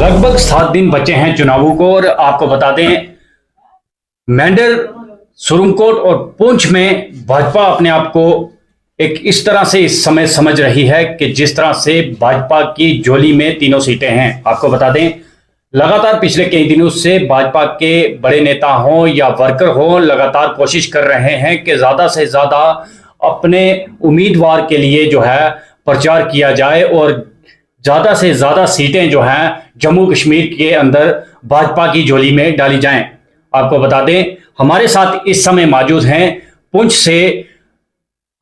लगभग 7 दिन बचे हैं चुनावों को और आपको बता दें मेंढर, सुरंगकोट और पुंछ में भाजपा अपने आप को एक इस तरह से इस समय समझ रही है कि जिस तरह से भाजपा की झोली में तीनों सीटें हैं। आपको बता दें लगातार पिछले कई दिनों से भाजपा के बड़े नेता हों या वर्कर हों लगातार कोशिश कर रहे हैं कि ज्यादा से ज्यादा अपने उम्मीदवार के लिए जो है प्रचार किया जाए और ज्यादा से ज्यादा सीटें जो हैं जम्मू कश्मीर के अंदर भाजपा की झोली में डाली जाएं। आपको बता दें हमारे साथ इस समय मौजूद हैं पुंछ से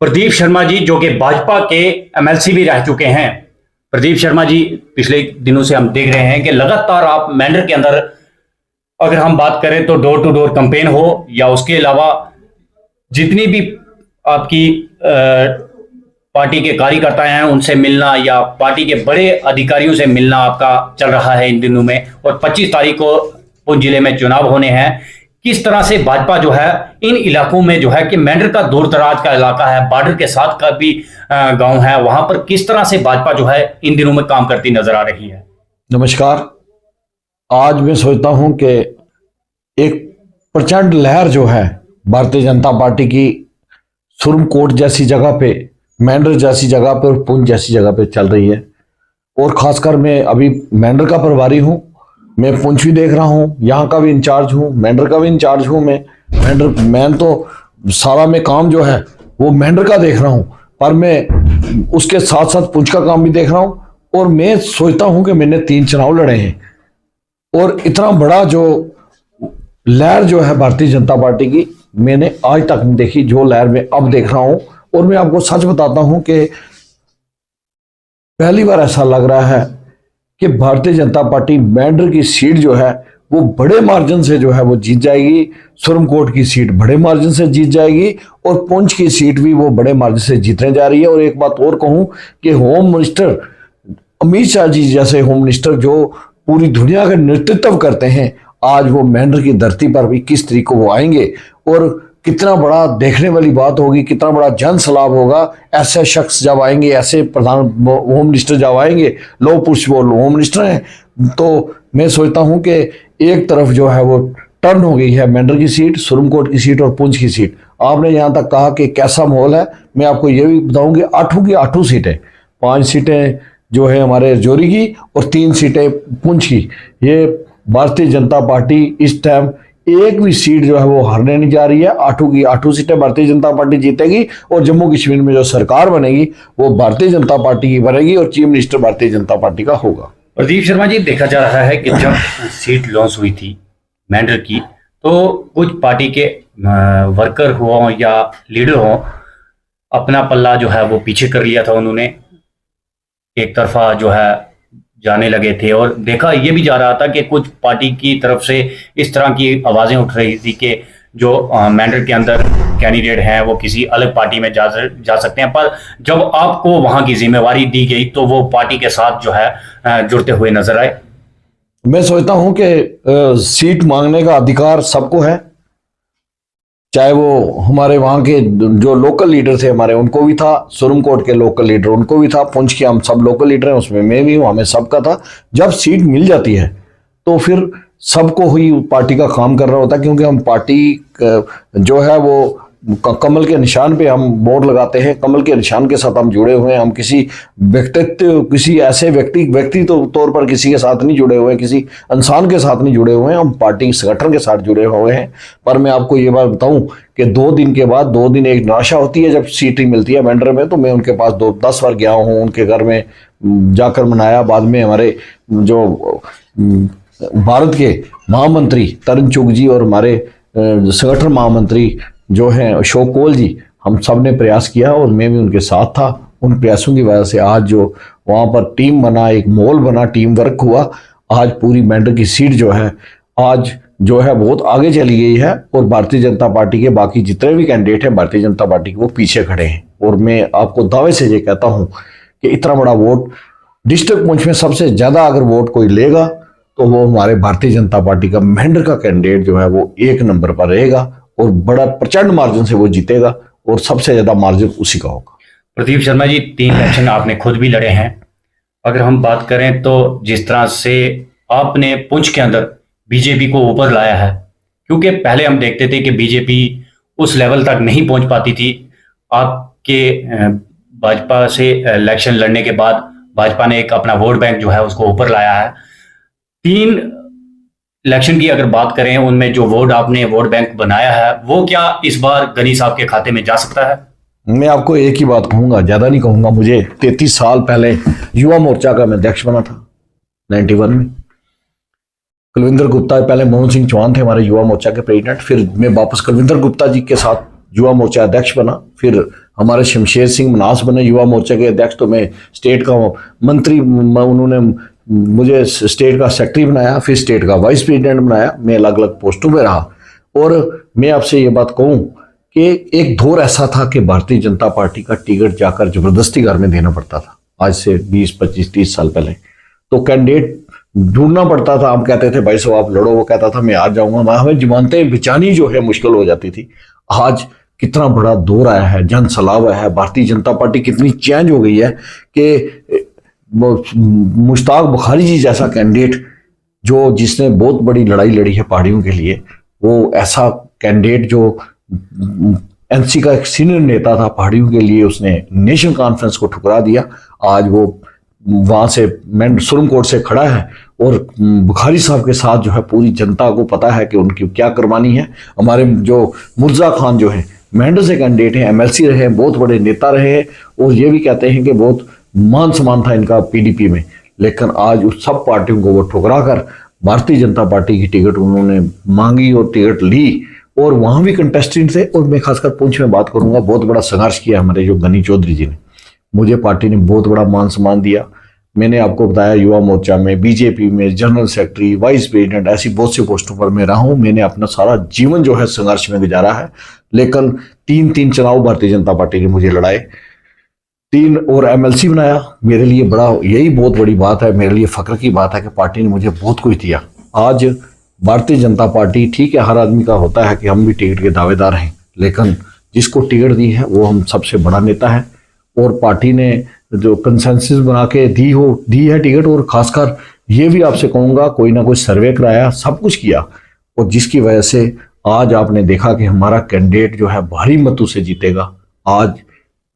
प्रदीप शर्मा जी, जो कि भाजपा के एमएलसी भी रह चुके हैं। प्रदीप शर्मा जी, पिछले दिनों से हम देख रहे हैं कि लगातार आप मेंढर के अंदर अगर हम बात करें तो डोर टू डोर कैंपेन हो या उसके अलावा जितनी भी आपकी पार्टी के कार्यकर्ता हैं उनसे मिलना या पार्टी के बड़े अधिकारियों से मिलना आपका चल रहा है इन दिनों में, और 25 तारीख को पुंछ जिले में चुनाव होने हैं। किस तरह से भाजपा जो है इन इलाकों में जो है कि मेंढर का दूर दराज का इलाका है, बॉर्डर के साथ का भी गांव है, वहां पर किस तरह से भाजपा जो है इन दिनों में काम करती नजर आ रही है? नमस्कार। आज मैं सोचता हूं कि एक प्रचंड लहर जो है भारतीय जनता पार्टी की सुरंगकोट जैसी जगह पे, मेंढर जैसी जगह पे और पुंछ जैसी जगह पे चल रही है। और खासकर मैं अभी मेंढर का प्रभारी हूं, मैं पुंछ भी देख रहा हूं, यहाँ का भी इंचार्ज हूं, मेंढर का भी इंचार्ज हूं। मैं तो सारा में काम जो है वो मेंढर का देख रहा हूं, पर मैं उसके साथ साथ पुंछ का काम भी देख रहा हूं। और मैं सोचता हूं कि मैंने 3 चुनाव लड़े हैं और इतना बड़ा जो लहर जो है भारतीय जनता पार्टी की मैंने आज तक नहीं देखी, जो लहर मैं अब देख रहा हूं। और मैं आपको सच बताता हूं कि पहली बार ऐसा लग रहा है कि भारतीय जनता पार्टी मेंढर की सीट जो है वो बड़े मार्जिन से जो है वो जीत जाएगी, सुरंगकोट की सीट बड़े मार्जिन से जीत जाएगी और पुंछ की सीट भी वो बड़े मार्जिन से जीतने जा रही है। और एक बात और कहूं कि होम मिनिस्टर अमित शाह जी जैसे होम मिनिस्टर जो पूरी दुनिया का नेतृत्व करते हैं, आज वो मेंढर की धरती पर भी किस तरीके वो आएंगे और कितना बड़ा देखने वाली बात होगी, कितना बड़ा जन सलाब होगा। ऐसे शख्स जब आएंगे, ऐसे प्रधान होम मिनिस्टर जब आएंगे, लो पुरुष वो होम मिनिस्टर हैं, तो मैं सोचता हूं कि एक तरफ जो है वो टर्न हो गई है मेंढर की सीट, सुरंगकोट की सीट और पुंछ की सीट। आपने यहाँ तक कहा कि कैसा माहौल है, मैं आपको ये भी बताऊं कि 8 की 8 सीटें, 5 सीटें जो है हमारे जोरी की और 3 सीटें पुंछ की। ये भारतीय जनता पार्टी इस टाइम एक भी सीट जो है वो हारने नहीं जा रही है। 8 की 8 सीटें भारतीय जनता पार्टी जीतेगी और जम्मू कश्मीर में जो सरकार बनेगी वो भारतीय जनता पार्टी की बनेगी और chief minister Bharatiya Janata party का होगा। प्रदीप शर्मा जी, देखा जा रहा है कि जब सीट लॉन्च हुई थी मेंढर की तो कुछ पार्टी के वर्कर हो या लीडर हो अपना पल्ला जो है वो पीछे कर लिया था, उन्होंने एक तरफा जो है जाने लगे थे। और देखा ये भी जा रहा था कि कुछ पार्टी की तरफ से इस तरह की आवाजें उठ रही थी कि जो मेंढर के अंदर कैंडिडेट हैं वो किसी अलग पार्टी में जा सकते हैं, पर जब आपको वहां की जिम्मेवारी दी गई तो वो पार्टी के साथ जो है जुड़ते हुए नजर आए। मैं सोचता हूं कि सीट मांगने का अधिकार सबको है, चाहे वो हमारे वहाँ के जो लोकल लीडर थे हमारे उनको भी था, सुरंगकोट के लोकल लीडर उनको भी था, पुंछ के हम सब लोकल लीडर हैं उसमें मैं भी हूँ, हमें सबका था। जब सीट मिल जाती है तो फिर सबको ही पार्टी का काम कर रहा होता है, क्योंकि हम पार्टी जो है वो कमल के निशान पे हम वोट लगाते हैं, कमल के निशान के साथ हम जुड़े हुए हैं। हम किसी व्यक्तित्व, किसी ऐसे व्यक्ति तो तौर पर किसी के साथ नहीं जुड़े हुए हैं, किसी इंसान के साथ नहीं जुड़े हुए हैं, हम पार्टी संगठन के साथ जुड़े हुए हैं। पर मैं आपको ये बात बताऊं कि 2 दिन के बाद 2 दिन एक निराशा होती है जब सीट ही मिलती है मेंढर में। तो मैं उनके पास 10 बार गया हूँ, उनके घर में जाकर मनाया। बाद में हमारे जो भारत के महामंत्री तरुण चुग जी और हमारे संगठन महामंत्री जो हैं अशोक कोल जी, हम सब ने प्रयास किया और मैं भी उनके साथ था। उन प्रयासों की वजह से आज जो वहाँ पर टीम बना, एक माहौल बना, टीम वर्क हुआ, आज पूरी मेंढर की सीट जो है आज जो है बहुत आगे चली गई है और भारतीय जनता पार्टी के बाकी जितने भी कैंडिडेट हैं भारतीय जनता पार्टी के वो पीछे खड़े हैं। और मैं आपको दावे से ये कहता हूँ कि इतना बड़ा वोट डिस्ट्रिक्ट पुंछ में सबसे ज़्यादा अगर वोट कोई लेगा तो वो हमारे भारतीय जनता पार्टी का मेंढर का कैंडिडेट जो है वो 1 नंबर पर रहेगा और बड़ा प्रचंड मार्जिन से वो जीतेगा और सबसे ज्यादा मार्जिन उसी का होगा। प्रदीप शर्मा जी, 3 इलेक्शन आपने खुद भी लड़े हैं। अगर हम बात करें तो जिस तरह से आपने पुंछ के अंदर बीजेपी को ऊपर लाया है? क्योंकि पहले हम देखते थे कि बीजेपी उस लेवल तक नहीं पहुंच पाती थी। आपके भाजपा से इलेक्शन लड़ने के बाद भाजपा ने एक अपना वोट बैंक जो है उसको ऊपर लाया है। 3 इलेक्शन की अगर बात करें, उनमें जो वोट आपने वोट बैंक बनाया है वो क्या इस बार गनी साहब के खाते में जा सकता है? मैं आपको एक ही बात कहूंगा, ज्यादा नहीं कहूंगा। मुझे 33 साल पहले युवा मोर्चा का मैं अध्यक्ष बना था 91 में। कुलविंदर गुप्ता, पहले मोहन सिंह चौहान थे हमारे युवा मोर्चा के प्रेसिडेंट, फिर मैं वापस कुलविंदर गुप्ता जी के साथ युवा मोर्चा अध्यक्ष बना। फिर हमारे शमशेर सिंह मनास बने युवा मोर्चा के अध्यक्ष, तो मैं स्टेट का मंत्री, उन्होंने मुझे स्टेट का सेक्रेटरी बनाया, फिर स्टेट का वाइस प्रेसिडेंट बनाया। मैं अलग अलग पोस्टों में रहा। और मैं आपसे ये बात कहूं कि एक दौर ऐसा था कि भारतीय जनता पार्टी का टिकट जाकर जबरदस्ती घर में देना पड़ता था। आज से 20, 25, 30 साल पहले तो कैंडिडेट ढूंढना पड़ता था। हम कहते थे भाई साहब आप लड़ो, वो कहता था मैं आ जाऊंगा। हमें जमानतें बिचानी जो है मुश्किल हो जाती थी। आज कितना बड़ा दौर आया है, जन सलाब आया है, भारतीय जनता पार्टी कितनी चेंज हो गई है कि मुश्ताक बुखारी जी जैसा कैंडिडेट जिसने बहुत बड़ी लड़ाई लड़ी है पहाड़ियों के लिए, वो ऐसा कैंडिडेट जो एनसी का एक सीनियर नेता था पहाड़ियों के लिए, उसने नेशनल कॉन्फ्रेंस को ठुकरा दिया। आज वो वहां से सुप्रीम कोर्ट से खड़ा है और बुखारी साहब के साथ जो है पूरी जनता को पता है कि उनकी क्या कुर्बानी है। हमारे जो मुर्जा खान जो है मेंढर से कैंडिडेट हैं, एमएलसी रहे हैं, बहुत बड़े नेता रहे हैं, और ये भी कहते हैं कि बहुत मान सम्मान था इनका पीडीपी में, लेकिन आज उस सब पार्टियों को वो ठुकरा कर भारतीय जनता पार्टी की टिकट उन्होंने मांगी और टिकट ली। और वहां भी कंटेस्टेंट थे। और मैं खासकर पुंछ में बात करूंगा, बहुत बड़ा संघर्ष किया हमारे जो गनी चौधरी जी ने। मुझे पार्टी ने बहुत बड़ा मान सम्मान दिया। मैंने आपको बताया युवा मोर्चा में, बीजेपी में जनरल सेक्रेटरी, वाइस प्रेसिडेंट, ऐसी बहुत सी पोस्टों पर मैं रहा हूं। मैंने अपना सारा जीवन जो है संघर्ष में गुजारा है। लेकिन 3 चुनाव भारतीय जनता पार्टी ने मुझे लड़ाए, 3 और एमएलसी बनाया। मेरे लिए बड़ा, यही बहुत बड़ी बात है, मेरे लिए फख्र की बात है कि पार्टी ने मुझे बहुत कुछ दिया। आज भारतीय जनता पार्टी, ठीक है हर आदमी का होता है कि हम भी टिकट के दावेदार हैं, लेकिन जिसको टिकट दी है वो हम सबसे बड़ा नेता है। और पार्टी ने जो कंसेंसस बना के दी है टिकट। और खासकर ये भी आपसे कहूंगा, कोई ना कोई सर्वे कराया, सब कुछ किया, और जिसकी वजह से आज आपने देखा कि हमारा कैंडिडेट जो है भारी मतों से जीतेगा। आज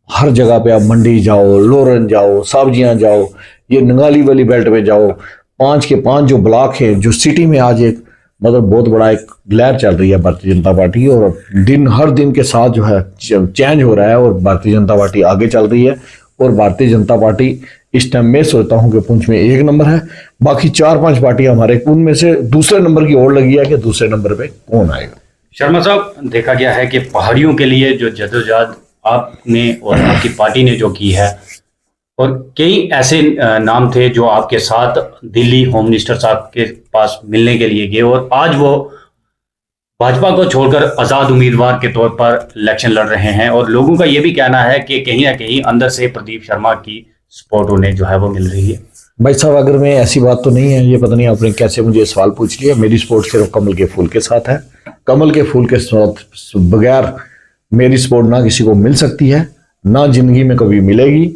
हर जगह पे आप मंडी जाओ, लोरन जाओ, सब्जियां जाओ, ये नंगाली वाली बेल्ट में जाओ, 5 के 5 जो ब्लॉक है, जो सिटी में आज एक मतलब बहुत बड़ा एक लहर चल रही है भारतीय जनता पार्टी की। और हर दिन के साथ जो है चेंज हो रहा है और भारतीय जनता पार्टी आगे चल रही है। और भारतीय जनता पार्टी इस टाइम मैं सोचता हूं कि पुंछ में 1 नंबर है। बाकी 4-5 पार्टियां हमारे, उनमें से दूसरे नंबर की ओर लगी है कि दूसरे नंबर पे कौन आएगा। शर्मा साहब, देखा गया है कि पहाड़ियों के लिए जो जद्दोजहद आपने और आपकी पार्टी ने जो की है, और कई ऐसे नाम थे जो आपके साथ दिल्ली होम मिनिस्टर साहब के पास मिलने के लिए गए, और आज वो भाजपा को छोड़कर आज़ाद उम्मीदवार के तौर पर इलेक्शन लड़ रहे हैं। और लोगों का ये भी कहना है कि कहीं ना कहीं अंदर से प्रदीप शर्मा की सपोर्ट उन्हें जो है वो मिल रही है। भाई साहब, अगर मैं, ऐसी बात तो नहीं है, ये पता नहीं आपने कैसे मुझे सवाल पूछ लिया। मेरी सपोर्ट सिर्फ कमल के फूल के साथ है। कमल के फूल के साथ बगैर मेरी सपोर्ट ना किसी को मिल सकती है, ना जिंदगी में कभी मिलेगी।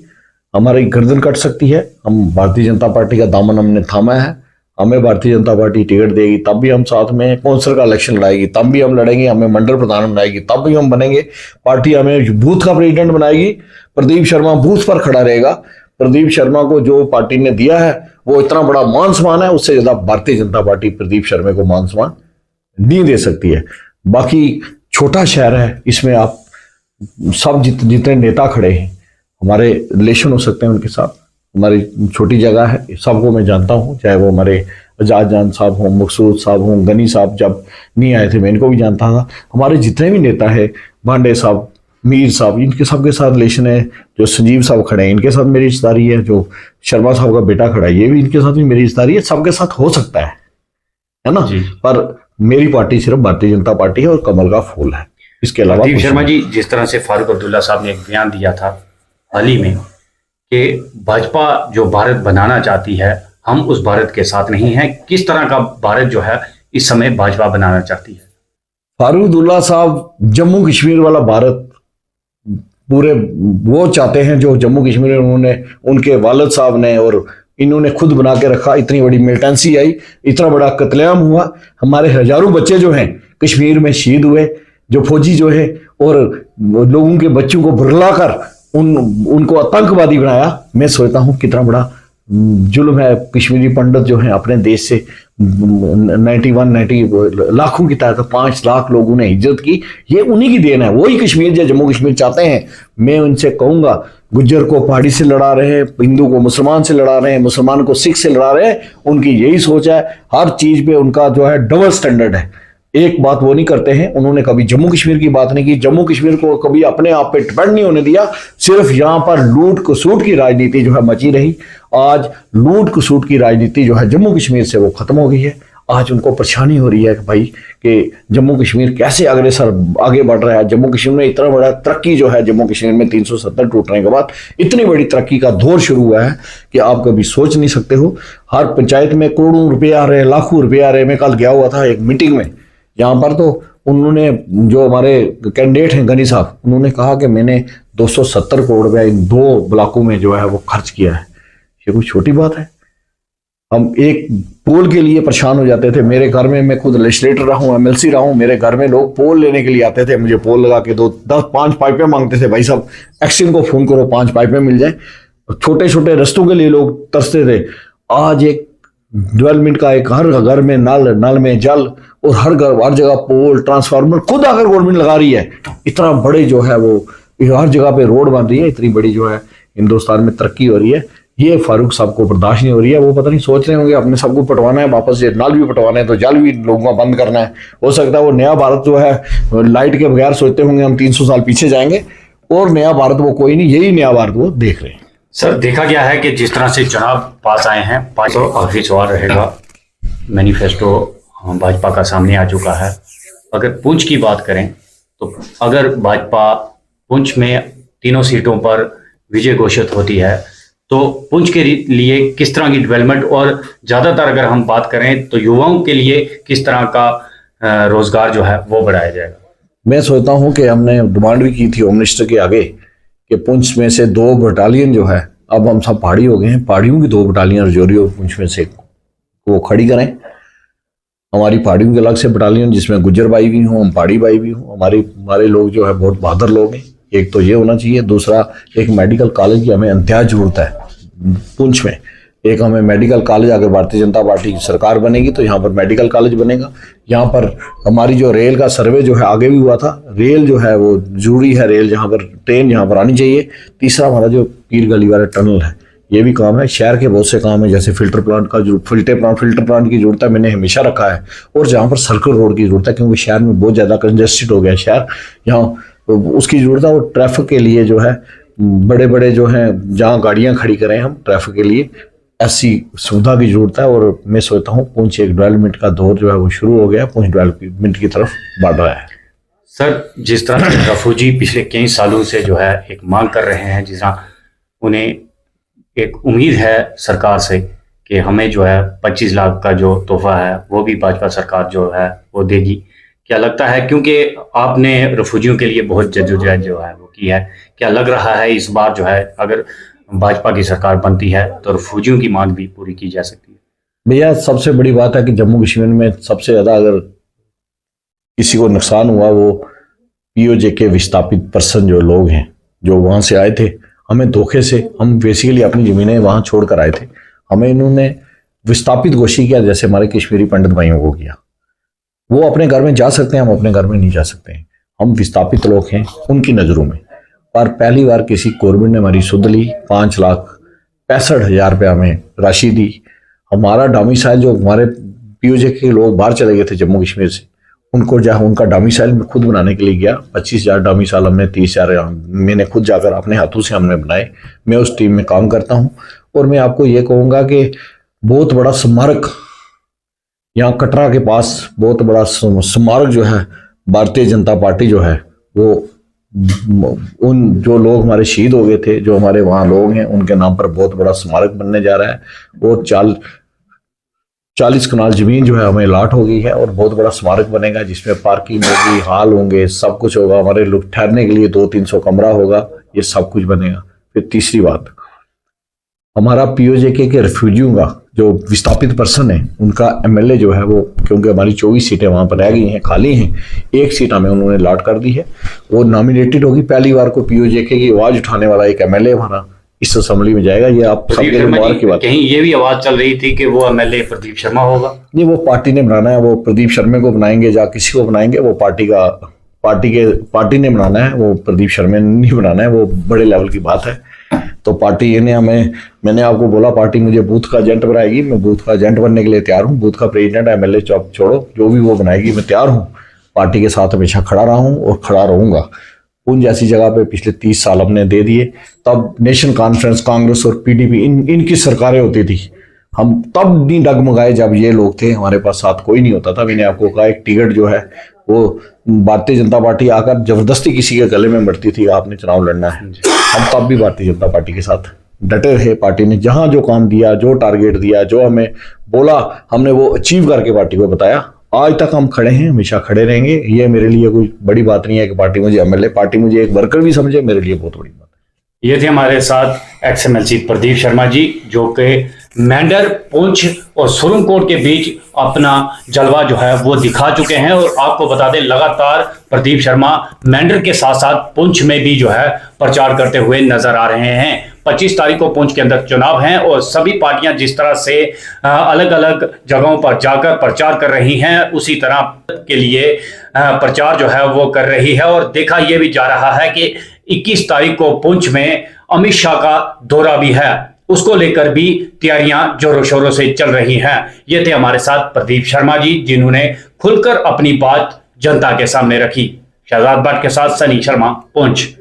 हमारी गर्दन कट सकती है। हम भारतीय जनता पार्टी का दामन हमने थामा है। हमें भारतीय जनता पार्टी टिकट देगी तब भी हम साथ में, कौंसिल का इलेक्शन लड़ाएगी तब भी हम लड़ेंगे, हमें मंडल प्रधान बनाएगी तब भी हम बनेंगे, पार्टी हमें बूथ का प्रेसिडेंट बनाएगी, प्रदीप शर्मा बूथ पर खड़ा रहेगा। प्रदीप शर्मा को जो पार्टी ने दिया है वो इतना बड़ा मान सम्मान है, उससे ज्यादा भारतीय जनता पार्टी प्रदीप शर्मा को मान सम्मान नहीं दे सकती है। बाकी छोटा शहर है, इसमें आप सब जितने नेता खड़े हैं, हमारे रिलेशन हो सकते हैं उनके साथ। हमारी छोटी जगह है, सबको मैं जानता हूं, चाहे वो हमारे आजाद जान साहब हों, मकसूद साहब हों, गनी साहब जब नहीं आए थे मैं इनको भी जानता था। हमारे जितने भी नेता है, भांडे साहब, मीर साहब, इनके सबके साथ रिलेशन है। जो संजीव साहब खड़े हैं इनके साथ मेरी रिश्तेदारी है। जो शर्मा साहब का बेटा खड़ा है ये भी, इनके साथ भी मेरी रिश्तेदारी है। सबके साथ हो सकता है ना। पर मेरी पार्टी सिर्फ भारतीय जनता पार्टी है और कमल का फूल है, इसके अलावा। प्रदीप शर्मा जी, जिस तरह से फारूक अब्दुल्ला साहब ने एक बयान दिया था हाल ही में कि भाजपा जो भारत बनाना चाहती है, हम उस भारत के साथ नहीं हैं, किस तरह का भारत जो है इस समय भाजपा बनाना चाहती है? फारूक अब्दुल्ला साहब जम्मू कश्मीर वाला भारत पूरे वो चाहते हैं जो जम्मू कश्मीर में उन्होंने, उनके वालिद साहब ने और इन्होंने खुद बना के रखा, इतनी बड़ी मिलिटेंसी आई, इतना बड़ा कत्लेआम हुआ, हमारे हजारों बच्चे जो हैं कश्मीर में शहीद हुए, जो फौजी जो है, और लोगों के बच्चों को बुरला कर उनको आतंकवादी बनाया। मैं सोचता हूँ कितना बड़ा जुल्म है। कश्मीरी पंडित जो हैं अपने देश से 90 लाखों की तादाद 5 लाख लोगों ने हिजरत की, ये उन्हीं की देन है। वही कश्मीर जो जम्मू कश्मीर चाहते हैं। मैं उनसे कहूंगा, गुज्जर को पहाड़ी से लड़ा रहे हैं, हिंदू को मुसलमान से लड़ा रहे हैं, मुसलमान को सिख से लड़ा रहे हैं, उनकी यही सोच है। हर चीज पे उनका जो है डबल स्टैंडर्ड है। एक बात वो नहीं करते हैं, उन्होंने कभी जम्मू कश्मीर की बात नहीं की, जम्मू कश्मीर को कभी अपने आप पे डिपेंड नहीं होने दिया। सिर्फ यहां पर लूट खसूट की राजनीति जो है मची रही। आज लूट खसूट की राजनीति जो है जम्मू कश्मीर से वो खत्म हो गई है। आज उनको परेशानी हो रही है कि भाई कि जम्मू कश्मीर कैसे अग्रसर आगे बढ़ रहा है। जम्मू कश्मीर में इतना बड़ा तरक्की जो है, जम्मू कश्मीर में 370 टूटने के बाद इतनी बड़ी तरक्की का दौर शुरू हुआ है कि आप कभी सोच नहीं सकते हो। हर पंचायत में करोड़ों रुपए आ रहे हैं, लाखों रुपए आ रहे हैं। मैं कल गया हुआ था एक मीटिंग में, यहाँ पर तो उन्होंने, जो हमारे कैंडिडेट हैं गनी साहब, उन्होंने कहा कि मैंने 270 करोड़ रुपया इन 2 ब्लॉकों में जो है वो खर्च किया है। ये कोई छोटी बात है? हम एक पोल के लिए परेशान हो जाते थे। मेरे घर में, मैं खुद लेजिस्लेटर रहा हूँ, एमएलसी रहा हूँ, मेरे घर में लोग पोल लेने के लिए आते थे, मुझे पोल लगा के 5 पाइपें मांगते थे। भाई साहब एक्शन को फोन करो, 5 पाइपें मिल जाए। छोटे छोटे रस्तों के लिए लोग तरसते थे। आज एक डेवलपमेंट का एक हर घर में नल में जल, और हर जगह पोल ट्रांसफार्मर खुद अगर गवर्नमेंट लगा रही है। इतना बड़े जो है वो हर जगह पे रोड बन रही है। इतनी बड़ी जो है हिंदुस्तान में तरक्की हो रही है। ये फारूक साहब को बर्दाश्त नहीं हो रही है। वो पता नहीं सोच रहे होंगे अपने सबको पटवाना है वापस से, नल भी पटवाना है तो जल भी लोगों का बंद करना है। हो सकता है वो नया भारत जो है लाइट के बगैर सोचते होंगे हम 300 साल पीछे जाएंगे, और नया भारत वो कोई नहीं, यही नया भारत वो देख रहे हैं। सर, देखा गया है कि जिस तरह से चुनाव पास आए हैं, 5 तो आखिरी सवाल रहेगा। मैनिफेस्टो भाजपा का सामने आ चुका है। अगर पुंछ की बात करें तो अगर भाजपा पुंछ में 3 सीटों पर विजय घोषित होती है तो पुंछ के लिए किस तरह की डेवलपमेंट, और ज़्यादातर अगर हम बात करें तो युवाओं के लिए किस तरह का रोजगार जो है वो बढ़ाया जाएगा? मैं सोचता हूँ कि हमने डिमांड भी की थी होम मिनिस्टर के आगे कि पुंछ में से 2 बटालियन जो है, अब हम सब पहाड़ी हो गए हैं, पहाड़ियों की 2 बटालियन रजौरी और पुंछ में से वो खड़ी करें। हमारी पहाड़ियों के अलग से बटालियन जिसमें गुज्जर भाई भी हों, हम पहाड़ी भाई भी हों, हमारे लोग जो है बहुत बहादुर लोग हैं। एक तो ये होना चाहिए। दूसरा, एक मेडिकल कॉलेज की हमें इंतहाई जरूरत है पुंछ में। एक हमें मेडिकल कॉलेज, अगर भारतीय जनता पार्टी की सरकार बनेगी तो यहाँ पर मेडिकल कॉलेज बनेगा। यहाँ पर हमारी जो रेल का सर्वे जो है आगे भी हुआ था, रेल जो है वो जरूरी है, रेल जहाँ पर ट्रेन यहाँ पर आनी चाहिए। तीसरा, हमारा जो पीर गली वाला टनल है, ये भी काम है। शहर के बहुत से काम है, जैसे फिल्टर प्लांट की जरूरत है, मैंने हमेशा रखा है। और जहाँ पर सर्कल रोड की जरूरत है, क्योंकि शहर में बहुत ज्यादा कंजेस्टेड हो गया शहर, यहाँ उसकी जरूरत है। और ट्रैफिक के लिए जो है बड़े बड़े जो हैं जहाँ गाड़ियाँ खड़ी करें हम ट्रैफिक के लिए, ऐसी सुविधा की जरूरत है। और मैं सोचता हूँ पुंछ एक डेवलपमेंट का दौर जो है वो शुरू हो गया, पुंछ डेवलपमेंट की तरफ बढ़ रहा है। सर, जिस तरह से रफूजी पिछले कई सालों से जो है एक मांग कर रहे हैं, जिस तरह उन्हें एक उम्मीद है सरकार से कि हमें जो है 25 लाख का जो तोहफा है वो भी भाजपा सरकार जो है वो देगी, क्या लगता है, क्योंकि आपने रफूजियों के लिए बहुत जद्दोजहद जो है वो की है, क्या लग रहा है इस बार जो है अगर भाजपा की सरकार बनती है तो रफूजियों की मांग भी पूरी की जा सकती है? भैया, सबसे बड़ी बात है कि जम्मू कश्मीर में सबसे ज्यादा अगर किसी को नुकसान हुआ वो पीओजे के विस्थापित पर्सन जो लोग हैं, जो वहां से आए थे, हमें धोखे से, हम बेसिकली अपनी जमीनें वहां छोड़कर आए थे, हमें इन्होंने विस्थापित घोषित किया, जैसे हमारे कश्मीरी पंडित भाइयों को किया। वो अपने घर में जा सकते हैं, हम अपने घर में नहीं जा सकते हैं। हम विस्थापित लोग हैं उनकी नजरों में। पर पहली बार किसी गवर्नमेंट ने हमारी सुध ली, 5,65,000 रुपया हमें राशि दी। हमारा डोमिसाइल, जो हमारे पीओजे के लोग बाहर चले गए थे जम्मू कश्मीर से, उनको जहाँ उनका डोमिसाइल में खुद बनाने के लिए गया। 25,000 डोमिसाइल हमने, 30,000 मैंने खुद जाकर अपने हाथों से हमने बनाए। मैं उस टीम में काम करता हूँ। और मैं आपको ये कहूँगा कि बहुत बड़ा स्मारक यहाँ कटरा के पास, बहुत बड़ा स्मारक जो है भारतीय जनता पार्टी जो है वो उन जो लोग हमारे शहीद हो गए थे, जो हमारे वहाँ लोग हैं, उनके नाम पर बहुत बड़ा स्मारक बनने जा रहा है। और 40 कनाल जमीन जो है हमें अलॉट हो गई है और बहुत बड़ा स्मारक बनेगा, जिसमें पार्किंग होगी, हॉल होंगे, सब कुछ होगा। हमारे लोग ठहरने के लिए 200-300 कमरा होगा, ये सब कुछ बनेगा। फिर तीसरी बात, हमारा पीओजेके के रिफ्यूजियों का जो विस्थापित पर्सन है उनका एमएलए जो है वो, क्योंकि हमारी 24 सीटें वहां पर रह गई हैं, खाली हैं, एक सीट हमें उन्होंने अलॉट कर दी है, वो नॉमिनेटेड होगी। पहली बार को पीओजेके की आवाज उठाने वाला एक एमएलए हमारा इस असेंबली में जाएगा। ये आप सबके लिए मुबारक की बात। कहीं ये भी आवाज चल रही थी कि वो एमएलए प्रदीप शर्मा होगा। नहीं, वो पार्टी ने बनाना है, वो प्रदीप शर्मा को बनाएंगे या किसी को बनाएंगे, वो पार्टी ने बनाना है, वो प्रदीप शर्मा ने नहीं बनाना है, वो बड़े लेवल की बात है। तो पार्टी ने हमें, मैंने आपको बोला पार्टी मुझे बूथ का एजेंट बनाएगी, मैं बूथ का एजेंट बनने के लिए तैयार हूँ। बूथ का प्रेसिडेंट एमएलए चौक छोड़ो, जो भी वो बनाएगी मैं तैयार हूँ। पार्टी के साथ हमेशा खड़ा रहा हूँ और खड़ा रहूंगा। उन जैसी जगह पे पिछले 30 साल हमने दे दिए। तब नेशनल कॉन्फ्रेंस, कांग्रेस और पीडीपी इनकी सरकारें होती थी, हम तब नहीं डगमगाए जब ये लोग थे, हमारे पास साथ कोई नहीं होता था। मैंने आपको कहा एक टिकट जो है वो भारतीय जनता पार्टी आकर जबरदस्ती किसी के गले में बढ़ती थी, आपने चुनाव लड़ना है। हम तब भी भारतीय जनता पार्टी के साथ डटे रहे। पार्टी ने जहां जो काम दिया, जो टारगेट दिया, जो हमें बोला, हमने वो अचीव करके पार्टी को बताया। आज तक हम खड़े हैं, हमेशा खड़े रहेंगे। ये मेरे लिए कोई बड़ी बात नहीं है कि पार्टी मुझे एमएलए, पार्टी मुझे एक वर्कर भी समझे, मेरे लिए बहुत बड़ी बात है। ये थे हमारे साथ एक्स-एमएलसी प्रदीप शर्मा जी, जो कि मेंढर, पुंछ और सुरंगकोट के बीच अपना जलवा जो है वो दिखा चुके हैं। और आपको बता दें, लगातार प्रदीप शर्मा मेंढर के साथ साथ पुंछ में भी जो है प्रचार करते हुए नजर आ रहे हैं। 25 तारीख को पुंछ के अंदर चुनाव हैं और सभी पार्टियां जिस तरह से अलग अलग जगहों पर जाकर प्रचार कर रही हैं, उसी तरह के लिए प्रचार जो है वो कर रही है। और देखा यह भी जा रहा है कि 21 तारीख को पुंछ में अमित शाह का दौरा भी है, उसको लेकर भी तैयारियां जोरों शोरों से चल रही हैं। ये थे हमारे साथ प्रदीप शर्मा जी, जिन्होंने खुलकर अपनी बात जनता के सामने रखी। शहजाद भट्ट के साथ सनी शर्मा, पुंछ।